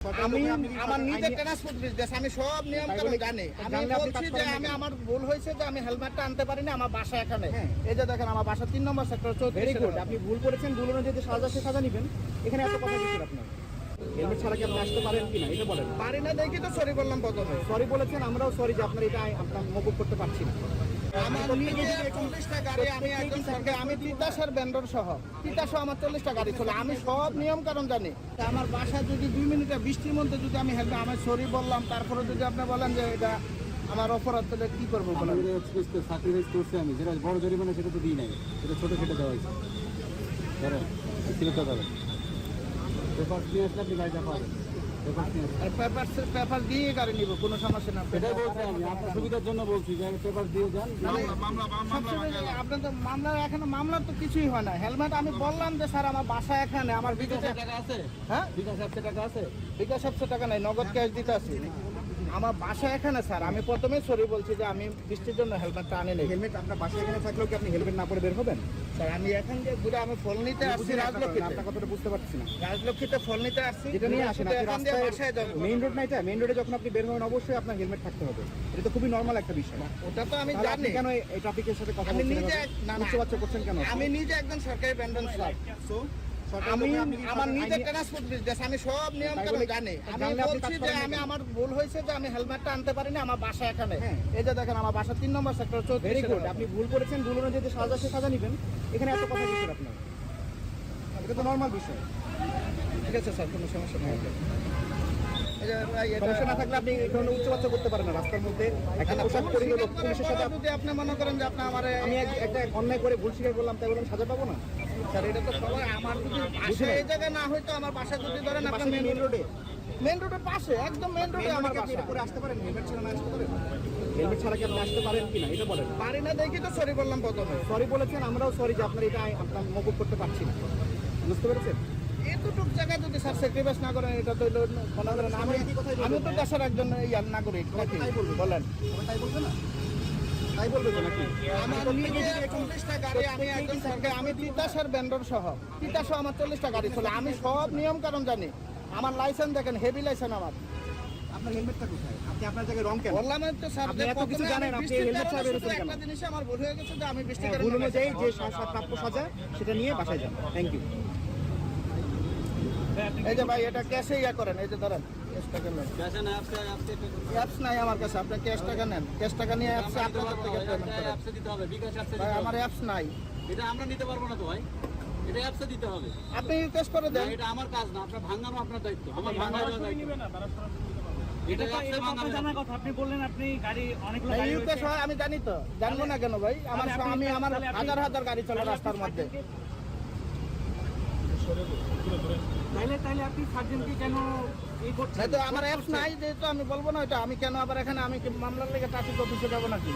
আমি আমার নিজের ট্রান্সপোর্ট বিজনেস, আমি সব নিয়ম কানুন জানি। আমি বলছি যে আমার ভুল হয়েছে যে আমি হেলমেটটা আনতে পারিনি, আমার বাসা এখানে। এই যে দেখেন আমার বাসা 3 নম্বর সেক্টর 34। ভেরি গুড, আপনি ভুল করেছেন। ভুল অনুযায়ী যে সাজা সে সাজা নেবেন। এখানে এত কথা কিছু আপনার হেলমেট ছাড়া কি আপনি আসতে পারেন কিনা এটা বলেন। পারি না দেখি তো সরি বললাম প্রথমে। সরি বলেছেন, আমরাও সরি যে আপনার এটা আপনার মকুব করতে পারছি না। আমার নিজে 40টা গাড়ি, আমি একজন সরকার, আমি তিতাসের ভেন্ডর সহ তিতাসহ আমার 40টা গাড়ি চলে। আমি সব নিয়ম কানুন জানি। আমার বাসা যদি 2 মিনিটে বৃষ্টির মধ্যে যদি আমি হেলমেট আমি সরি বললাম, তারপরে যদি আপনি বলেন যে এটা আমার অপরাধ, তাহলে কি করবো বলেন? স্যাক্রিফাইস করছি আমি, যেটা বড় জরিমানা সেটা তো দিই নাই, সেটা ছোটো কেটে দেওয়া হয়েছে। ধরেন সিলেক্টটা ধরেন, পেপার নিয়ে আসলে আপনি গাড়িটা পাবেন। পেপার দিয়ে গাড়ি নিব, কোনো সমস্যা না। এটাই বলছি আমি, আপনার সুবিধার জন্য বলছি যে পেপার দিয়ে যান। আপনার তো মামলা, এখানে মামলার তো কিছুই হয় না। হেলমেট আমি বললাম যে স্যার আমার বাসা এখানে, আমার বিকাশ টাকা আছে। হ্যাঁ, বিকাশ 700 টাকা আছে। বিকাশ 700 টাকা নাই, নগদ ক্যাশ দিতে আছে। আমার বাসা এখানে স্যার, আমি প্রথমে সরি বলছি যে আমি বৃষ্টির জন্য হেলমেটটা আনি নাই। হেলমেট আপনার বাসা এখানে থাকলেও কি আপনি হেলমেট না পরে বের হবেন? স্যার আমি এখান যে ঘুরে আমি ফল নিতে আসছি রাজলক্ষ্মীতে। আপনার কথাটা বুঝতে পারছি না। রাজলক্ষ্মীতে ফল নিতে আসছি, যেটা নিয়ে আসেন আপনি এখান দিয়ে বাসায় রাস্তায়, যাবো। মেইন রোড না এটা, মেইন রোডে যখন আপনি বের হবেন অবশ্যই আপনার হেলমেট থাকতে হবে। এটা তো খুবই নরমাল একটা বিষয়। ওটা তো আমি তাহলে আপনি জানি। কেন এই ট্রাফিকের সাথে কথা আমি বলছেন? নিজে না না উচ্চবাচ্য করছেন কেন? আমি নিজে একজন সরকারি ব্যান্ডন স্টাফ। আমি আমার নিজের ট্রান্সপোর্ট বিজনেস, আমি সব নিয়ম কানুন জানি। আমি বলছি যে আমার ভুল হয়েছে যে আমি হেলমেটটা আনতে পারিনি, আমার বাসা এখানে। এই যে দেখেন আমার বাসা 3 নম্বর সেক্টর 34। ভেরি গুড, আপনি ভুল করেছেন। ভুল অনুযায়ী যে সাজা সে সাজা নেবেন। এখানে এত কথা কিছু আপনার, এটা তো নরমাল বিষয়। ঠিক আছে স্যার, কোনো সমস্যা নেই। এই যে ভাই, এটা সমস্যা না থাকলে আপনি এই ধরনের উচ্চবাচ্য করতে পারেন না রাস্তার মধ্যে। একটা পোশাক পরে গেল পুলিশের সাথে যদি আপনি মনে করেন যে আপনি আমার আমি একটা অন্যায় করে ভুল স্বীকার করলাম, তাই বলে আমি সাজা পাবো না? স্যার, এটা তো সবাই আমার যদি বাসা এই জায়গায় না হয়তো আমার বাসা যদি ধরেন আপনার মেইন রোডে, মেন রোডের পাশে, একদম মেন রোডে আমার আপনি বাসা। এটা করে আসতে পারেন? হেলমেট ছাড়া না আসতে পারেন? হেলমেট ছাড়া কি আপনি আসতে পারেন কিনা এটা বলেন। পারি না দেখি তো সরি বললাম প্রথমে। সরি বলেছেন, আমরাও সরি যে আপনার এটা আপনার মকুব করতে পারছি না। বুঝতে পেরেছেন? এতটুক জায়গায় যদি স্যার স্যাক্রিফাইস না করেন, এটা তো হলো মনে করেন আমি তো দেশের একজন ইয়ার নাগরিক নাকি? তাই বলবেন বলেন, তাই বলবে না? তাই বলবে তো নাকি? আমার নিজে 40টা গাড়ি, আমি একজন সরকার, আমি তিতাসের ভেন্ডর সহ তিতাসহ আমার 40টা গাড়ি চলে। আমি সব নিয়ম কানুন জানি। আমার লাইসেন্স দেখেন, হেভি লাইসেন্স আমার। আপনার হেলমেটটা কোথায়? আপনি আপনার জায়গায় রং কেন? বললাম তো স্যার, আপনি এত কিছু জানেন, আপনি হেলমেট ছাড়া বেরোচ্ছেন কেন? একটা জিনিস আমার ভুল হয়ে গেছে যে আমি বৃষ্টি ভুল অনুযায়ী যে প্রাপ্য সাজা সেটা নিয়ে বাসায় যান। Thank you. এই যে ভাই, এটা ক্যাশে ইয়া করেন। এই যে ধরেন, ক্যাশ টাকা নেন। ক্যাশে না আপনি অ্যাপস নাই আমার কাছে, আপনি ক্যাশ টাকা নেন। ক্যাশ টাকা নিয়ে অ্যাপসে আপনাদের থেকে পেমেন্ট করেন। অ্যাপসে দিতে হবে, বিকাশ অ্যাপসে ভাই দিতে আমার হবে। অ্যাপস নাই, এটা আমরা নিতে পারবো না তো ভাই, এটা অ্যাপসে দিতে হবে। আপনি ক্যাশ করে না, দেন। এটা আমার কাজ না, আপনার ভাঙানো আপনার দায়িত্ব, আমার ভাঙানো দায়িত্ব। এটা অ্যাপসে ভাঙানো জানার কথা আপনি বললেন, আপনি গাড়ি অনেকগুলো ভাই গাড়ি ইউকেশ রয়েছে। হয়, আমি জানি তো, জানবো না কেন ভাই? আমার আমি আমার হাজার হাজার গাড়ি চলে রাস্তার মধ্যে। তাইলে আপনি সার্জেন্টকে কেন এই করছেন? নাই তো আমার অ্যাপস নাই, যেহেতু আমি বলবো না ওইটা। আমি কেন আবার এখানে আমি কি মামলার লেগে ট্রাফিক অফিসে যাবো নাকি?